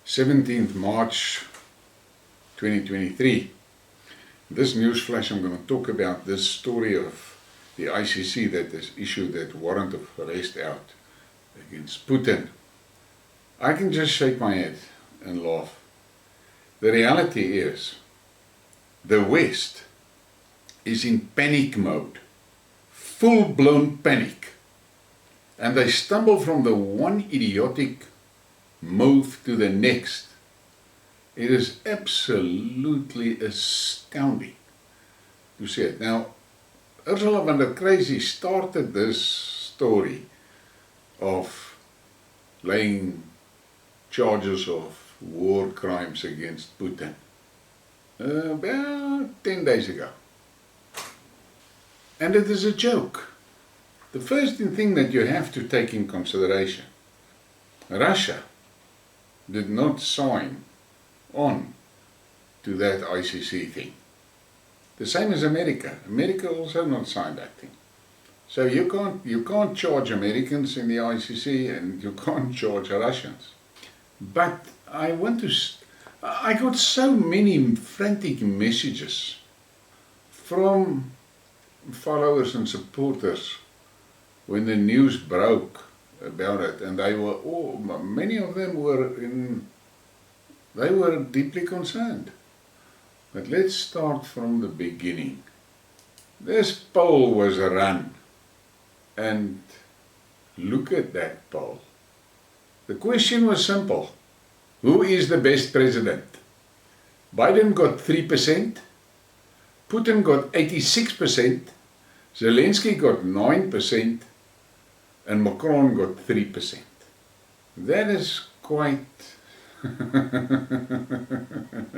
17th March 2023. This news flash, I'm going to talk about this story of the ICC that has issued that warrant of arrest out against Putin. I can just shake my head and laugh. The reality is, the West is in panic mode, full-blown panic, and they stumble from the one idiotic move to the next. It is absolutely astounding to see it. Now, Ursula van der Crazy started this story of laying charges of war crimes against Putin about 10 days ago. And it is a joke. The first thing that you have to take in consideration, Russia did not sign on to that ICC thing. The same as America. America also not signed that thing. So you can't charge Americans in the ICC and you can't charge Russians. But I got so many frantic messages from followers and supporters when the news broke about it, and many of them were deeply concerned. But let's start from the beginning. This poll was run, and look at that poll. The question was simple. Who is the best president? Biden got 3%, Putin got 86%, Zelensky got 9%, and Macron got 3%. That is quite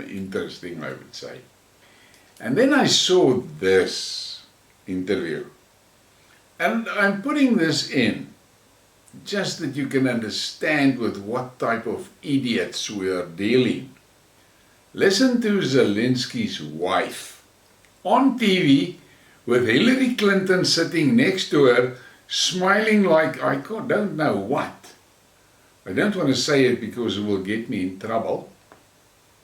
interesting, I would say. And then I saw this interview, and I'm putting this in just that you can understand with what type of idiots we are dealing. Listen to Zelensky's wife on TV with Hillary Clinton sitting next to her, smiling like I don't know what. I don't want to say it because it will get me in trouble.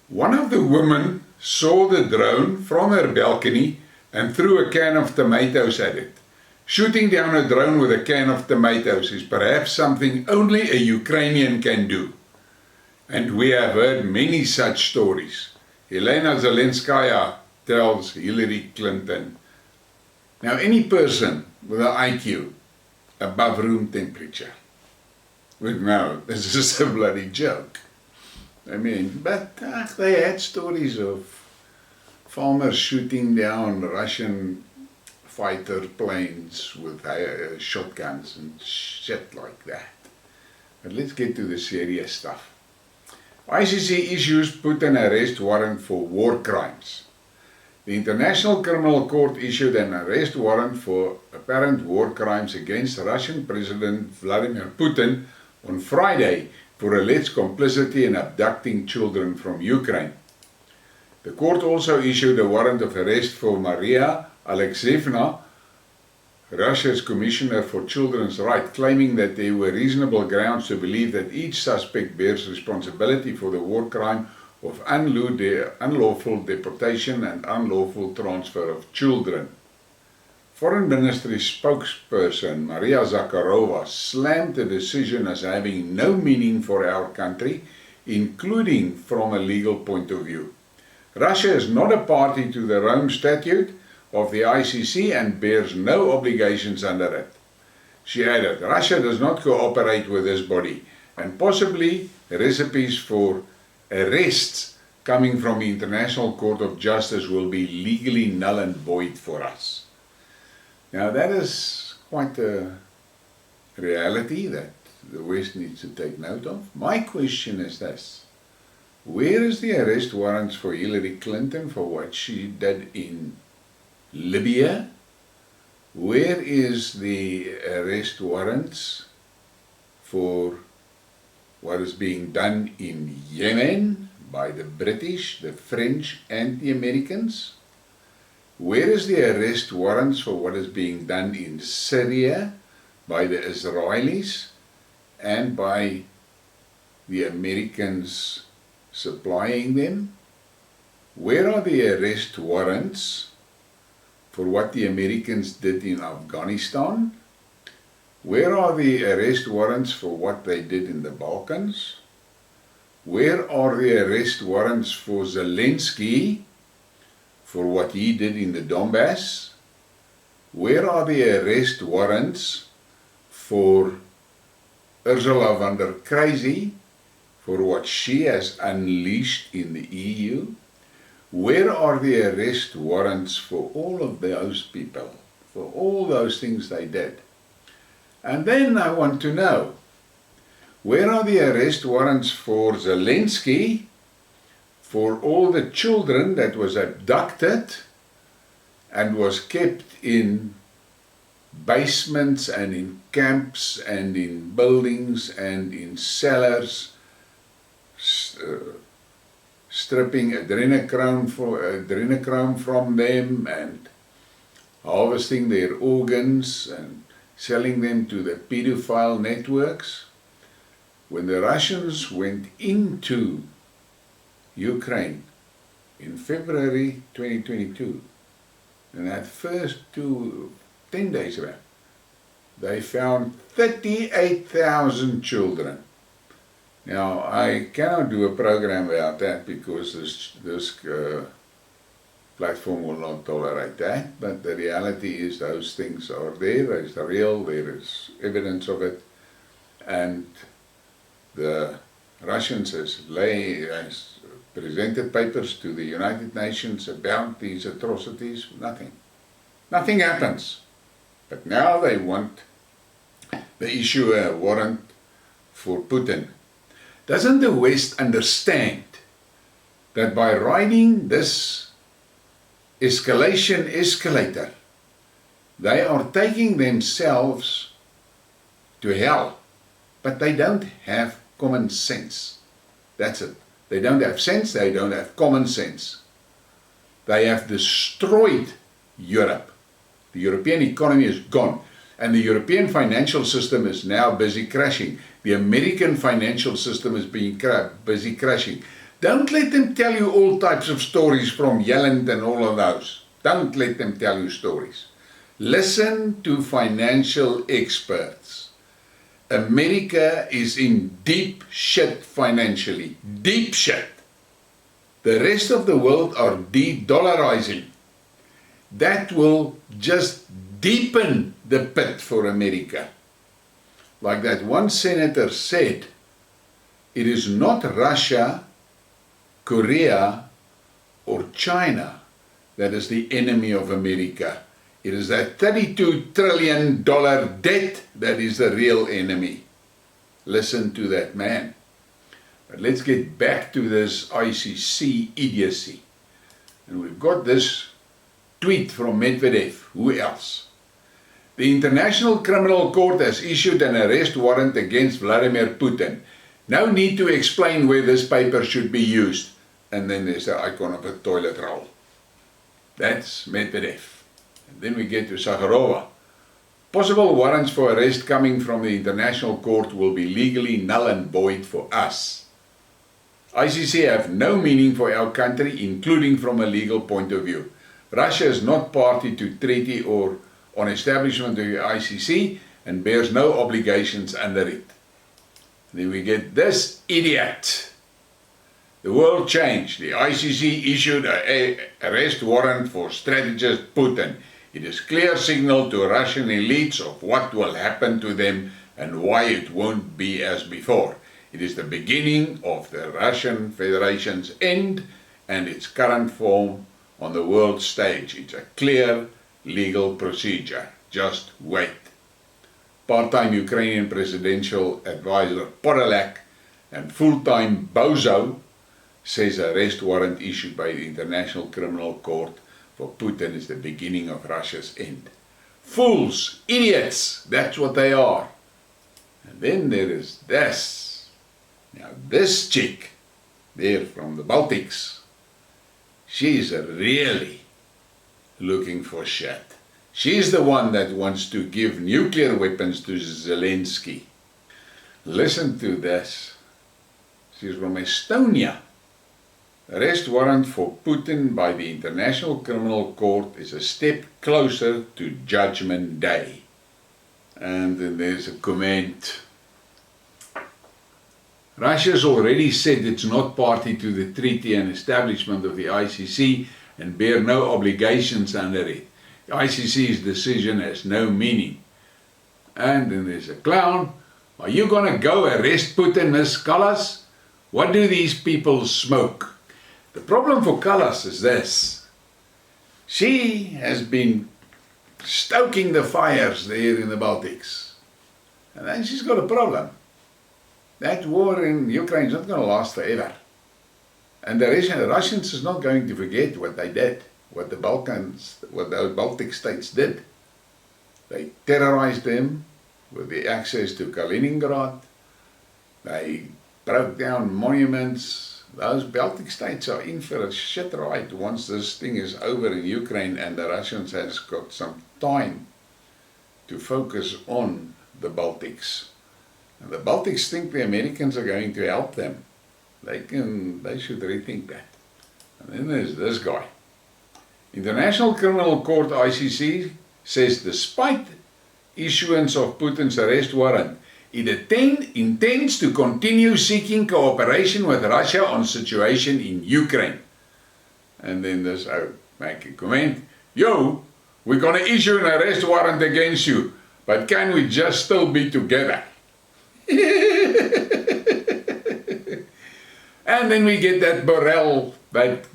One of the women saw the drone from her balcony and threw a can of tomatoes at it. Shooting down a drone with a can of tomatoes is perhaps something only a Ukrainian can do. And we have heard many such stories. Elena Zelinskaya tells Hillary Clinton. Now, any person with an IQ above room temperature would know this is a bloody joke. I mean, but they had stories of farmers shooting down Russian fighter planes with shotguns and shit like that. But let's get to the serious stuff. ICC issues Putin arrest warrant for war crimes. The International Criminal Court issued an arrest warrant for apparent war crimes against Russian President Vladimir Putin on Friday for alleged complicity in abducting children from Ukraine. The court also issued a warrant of arrest for Maria Alexeyevna, Russia's Commissioner for Children's Rights, claiming that there were reasonable grounds to believe that each suspect bears responsibility for the war crime of unlawful deportation and unlawful transfer of children. Foreign Ministry spokesperson Maria Zakharova slammed the decision as having no meaning for our country, including from a legal point of view. Russia is not a party to the Rome Statute of the ICC and bears no obligations under it. She added, Russia does not cooperate with this body, and possibly recipes for arrests coming from the International Court of Justice will be legally null and void for us. Now that is quite a reality that the West needs to take note of. My question is this. Where is the arrest warrants for Hillary Clinton for what she did in Libya? Where is the arrest warrants for what is being done in Yemen by the British, the French and the Americans? Where is the arrest warrants for what is being done in Syria by the Israelis and by the Americans supplying them? Where are the arrest warrants for what the Americans did in Afghanistan? Where are the arrest warrants for what they did in the Balkans? Where are the arrest warrants for Zelensky for what he did in the Donbass? Where are the arrest warrants for Ursula von der Crazy for what she has unleashed in the EU? Where are the arrest warrants for all of those people, for all those things they did? And then I want to know, where are the arrest warrants for Zelensky, for all the children that was abducted and was kept in basements and in camps and in buildings and in cellars, stripping adrenochrome from them and harvesting their organs and selling them to the pedophile networks? When the Russians went into Ukraine in February 2022, and that first 10 days ago, they found 38,000 children. Now, I cannot do a program about that because this platform will not tolerate that, but the reality is those things are there, it's real, there is evidence of it, and the Russians has presented papers to the United Nations about these atrocities. Nothing happens. But now they want to issue a warrant for Putin. Doesn't the West understand that by riding this escalator, they are taking themselves to hell? But they don't have common sense. That's it. They don't have sense, they don't have common sense. They have destroyed Europe. The European economy is gone. And the European financial system is now busy crashing. The American financial system is busy crashing. Don't let them tell you all types of stories from Yellen and all of those. Don't let them tell you stories. Listen to financial experts. America is in deep shit financially. Deep shit. The rest of the world are de-dollarizing. That will just deepen the pit for America. Like that one senator said, it is not Russia, Korea, or China that is the enemy of America. It is that $32 trillion debt that is the real enemy. Listen to that man. But let's get back to this ICC idiocy. And we've got this tweet from Medvedev. Who else? The International Criminal Court has issued an arrest warrant against Vladimir Putin. No need to explain where this paper should be used. And then there's the icon of a toilet roll. That's Medvedev. And then we get to Sakharova. Possible warrants for arrest coming from the International Court will be legally null and void for us. ICC have no meaning for our country, including from a legal point of view. Russia is not party to treaty or on establishment of the ICC and bears no obligations under it. Then we get this idiot. The world changed. The ICC issued an arrest warrant for strategist Putin. It is clear signal to Russian elites of what will happen to them and why it won't be as before. It is the beginning of the Russian Federation's end and its current form on the world stage. It's a clear legal procedure. Just wait. Part-time Ukrainian presidential advisor Podolak and full-time bozo says arrest warrant issued by the International Criminal Court for Putin is the beginning of Russia's end. Fools, idiots, that's what they are. And then there is this. Now this chick, there from the Baltics, she's really looking for shit. She's the one that wants to give nuclear weapons to Zelensky. Listen to this. She's from Estonia. Arrest warrant for Putin by the International Criminal Court is a step closer to Judgment Day. And then there's a comment. Russia has already said it's not party to the treaty and establishment of the ICC and bear no obligations under it. The ICC's decision has no meaning. And then there's a clown. Are you going to go arrest Putin, Miss Callas? What do these people smoke? The problem for Callas is this. She has been stoking the fires there in the Baltics. And then she's got a problem. That war in Ukraine is not going to last forever. And the Russians is not going to forget what they did, what the Baltic states did. They terrorized them with the access to Kaliningrad. They broke down monuments. Those Baltic states are in for a shit ride once this thing is over in Ukraine and the Russians has got some time to focus on the Baltics. And the Baltics think the Americans are going to help them. They should rethink that. And then there's this guy. International Criminal Court ICC says despite issuance of Putin's arrest warrant, it intends to continue seeking cooperation with Russia on situation in Ukraine. And then this make a comment. Yo, we're going to issue an arrest warrant against you, but can we just still be together? And then we get that Borrell, that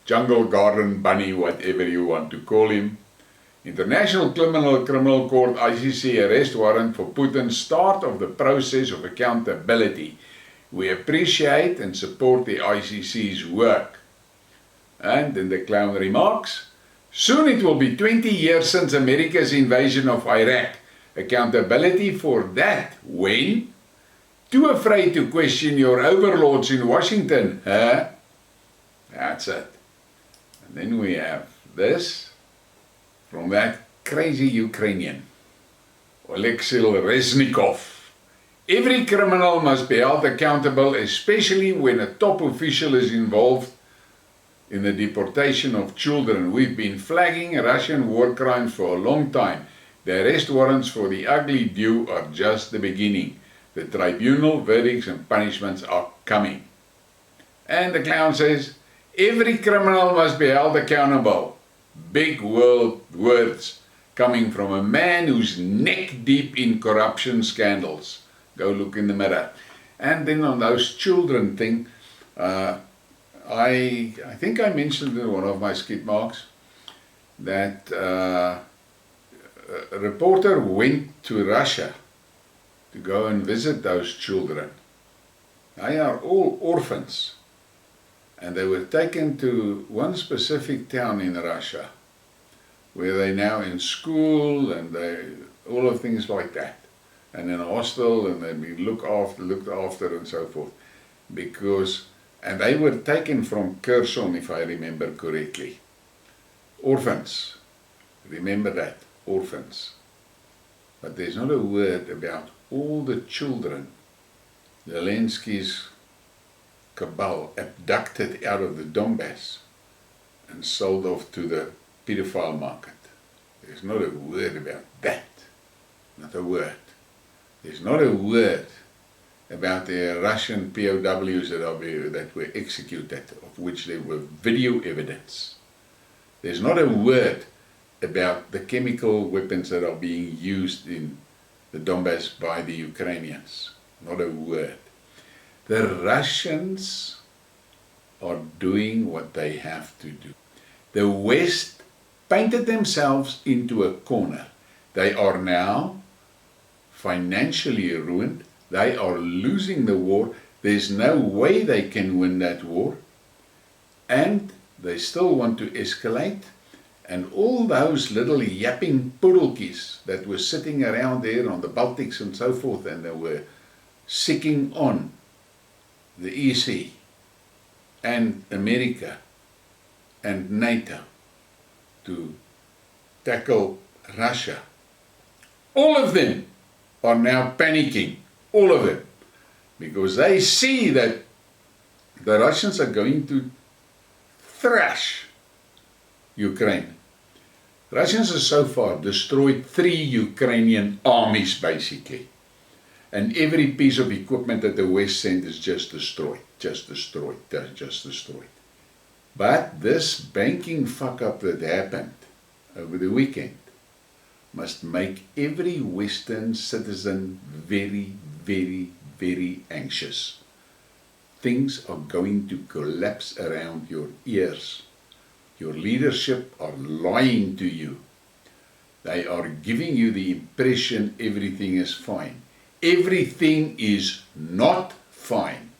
jungle garden bunny, whatever you want to call him. International Criminal Court ICC arrest warrant for Putin's start of the process of accountability. We appreciate and support the ICC's work. And then the clown remarks, soon it will be 20 years since America's invasion of Iraq. Accountability for that. When? Too afraid to question your overlords in Washington, huh? That's it. And then we have this from that crazy Ukrainian, Alexei Reznikov. Every criminal must be held accountable, especially when a top official is involved in the deportation of children. We've been flagging Russian war crimes for a long time. The arrest warrants for the ugly due are just the beginning. The tribunal verdicts and punishments are coming. And the clown says, every criminal must be held accountable. Big words coming from a man who's neck deep in corruption scandals. Go look in the mirror. And then on those children thing, I think I mentioned in one of my Skidmarks that a reporter went to Russia to go and visit those children. They are all orphans. And they were taken to one specific town in Russia, where they're now in school and all of things like that, and in a hostel, and they be looked after and so forth. And they were taken from Kherson, if I remember correctly. Orphans. Remember that, orphans. But there's not a word about all the children Zelensky's cabal abducted out of the Donbass and sold off to the pedophile market. There's not a word about that. Not a word. There's not a word about the Russian POWs that were executed, of which there were video evidence. There's not a word about the chemical weapons that are being used in the Donbass by the Ukrainians. Not a word. The Russians are doing what they have to do. The West painted themselves into a corner. They are now financially ruined. They are losing the war. There's no way they can win that war. And they still want to escalate. And all those little yapping poodlekies that were sitting around there on the Baltics and so forth, and they were sicking on the EC and America and NATO to tackle Russia. All of them are now panicking, all of them, because they see that the Russians are going to thrash Ukraine. Russians have so far destroyed 3 Ukrainian armies basically. And every piece of equipment that the West sent is just destroyed. But this banking fuck up that happened over the weekend must make every Western citizen very, very, very anxious. Things are going to collapse around your ears. Your leadership are lying to you. They are giving you the impression everything is fine. Everything is not fine.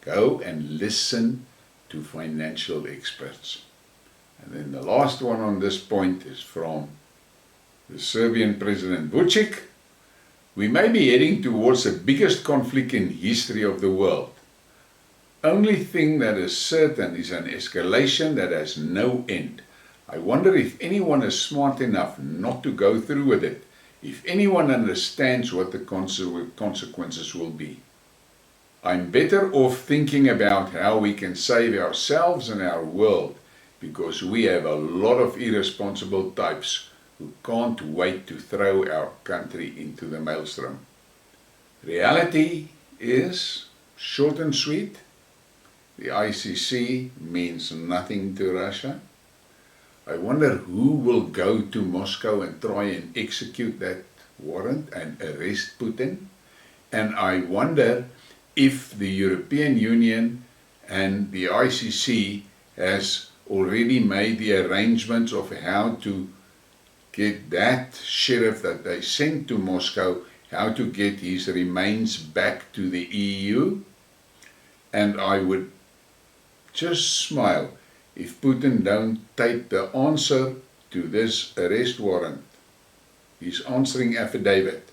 Go and listen to financial experts. And then the last one on this point is from the Serbian President Vučić. We may be heading towards the biggest conflict in history of the world. Only thing that is certain is an escalation that has no end. I wonder if anyone is smart enough not to go through with it, if anyone understands what the consequences will be. I'm better off thinking about how we can save ourselves and our world, because we have a lot of irresponsible types who can't wait to throw our country into the maelstrom. Reality is short and sweet. The ICC means nothing to Russia. I wonder who will go to Moscow and try and execute that warrant and arrest Putin. And I wonder if the European Union and the ICC has already made the arrangements of how to get that sheriff that they sent to Moscow, how to get his remains back to the EU. And I would just smile if Putin don't take the answer to this arrest warrant, his answering affidavit,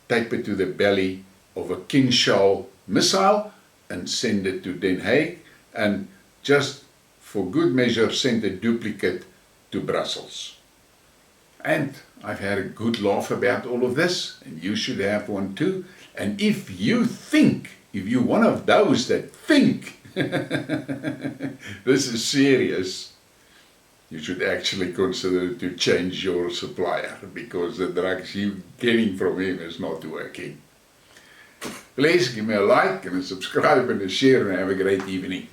tape it to the belly of a Kinshal missile and send it to Den Haag, and just for good measure send a duplicate to Brussels. And I've had a good laugh about all of this, and you should have one too. And if you're one of those that think this is serious, you should actually consider to change your supplier, because the drugs you're getting from him is not working. Please give me a like and a subscribe and a share, and have a great evening.